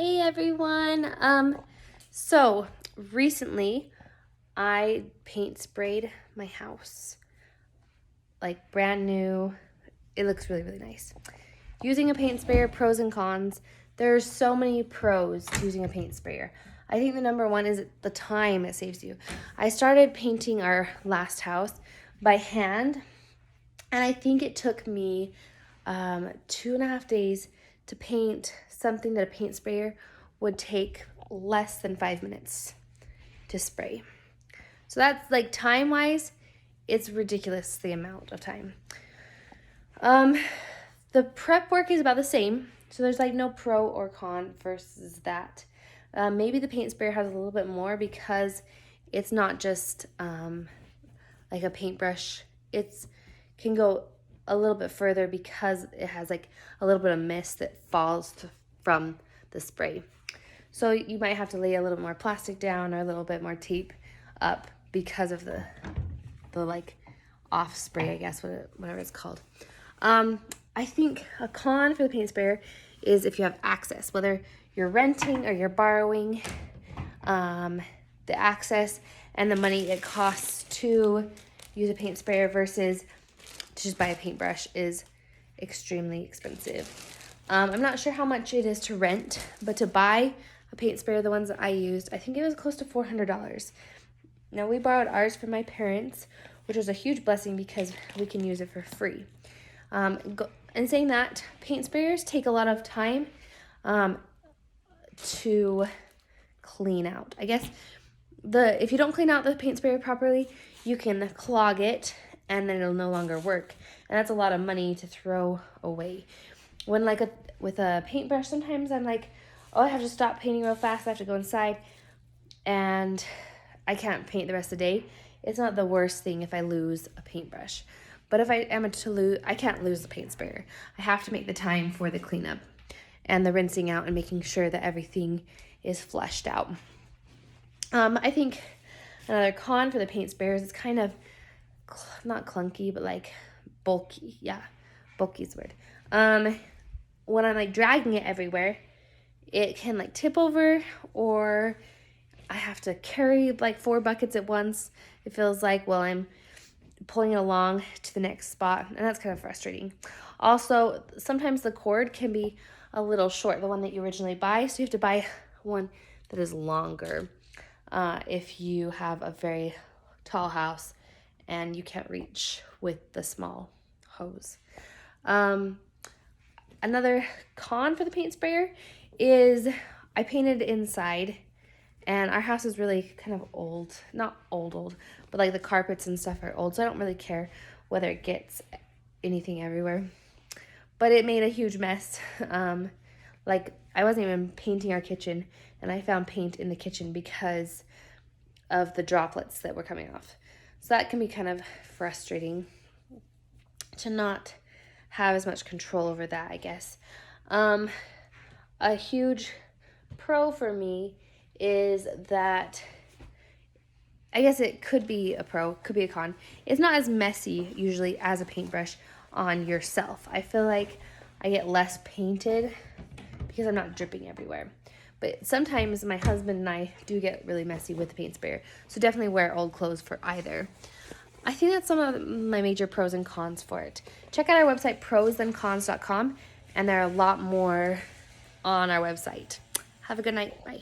Hey everyone. So recently I paint sprayed my house. Like brand new. It looks really, really nice. Using a paint sprayer, pros and cons. There's so many pros to using a paint sprayer. I think the number one is the time it saves you. I started painting our last house by hand, and I think it took me 2.5 days to paint something that a paint sprayer would take less than 5 minutes to spray. So that's like time-wise, it's ridiculous the amount of time. The prep work is about the same, so there's like no pro or con versus that. Maybe the paint sprayer has a little bit more because it's not just like a paintbrush. It can go a little bit further because it has like a little bit of mist that falls from the spray. So you might have to lay a little more plastic down or a little bit more tape up because of the like off spray, I guess, whatever it's called. I think a con for the paint sprayer is if you have access, whether you're renting or you're borrowing, the access and the money it costs to use a paint sprayer versus to just buy a paintbrush is extremely expensive. I'm not sure how much it is to rent, but to buy a paint sprayer, the ones that I used, I think it was close to $400. Now, we borrowed ours from my parents, which was a huge blessing because we can use it for free. And saying that, paint sprayers take a lot of time to clean out. I guess if you don't clean out the paint sprayer properly, you can clog it and then it'll no longer work. And that's a lot of money to throw away. When with a paintbrush, sometimes I'm like, oh, I have to stop painting real fast. I have to go inside and I can't paint the rest of the day. It's not the worst thing if I lose a paintbrush. But if I am to lose, I can't lose the paint sprayer. I have to make the time for the cleanup and the rinsing out and making sure that everything is flushed out. I think another con for the paint sprayer is it's kind of not clunky, but like bulky. Yeah, bulky is the word. When I'm like dragging it everywhere, it can like tip over, or I have to carry like 4 buckets at once. It feels like while I'm pulling it along to the next spot, and that's kind of frustrating. Also, sometimes the cord can be a little short, the one that you originally buy, so you have to buy one that is longer if you have a very tall house and you can't reach with the small hose. Another con for the paint sprayer is I painted inside, and our house is really kind of old. Not old, but like the carpets and stuff are old, so I don't really care whether it gets anything everywhere. But it made a huge mess. Like I wasn't even painting our kitchen, and I found paint in the kitchen because of the droplets that were coming off. So that can be kind of frustrating to not have as much control over that, I guess. A huge pro for me is that, I guess it could be a pro, could be a con. It's not as messy usually as a paintbrush on yourself. I feel like I get less painted because I'm not dripping everywhere. But sometimes my husband and I do get really messy with the paint sprayer. So definitely wear old clothes for either. I think that's some of my major pros and cons for it. Check out our website, prosandcons.com, and there are a lot more on our website. Have a good night. Bye.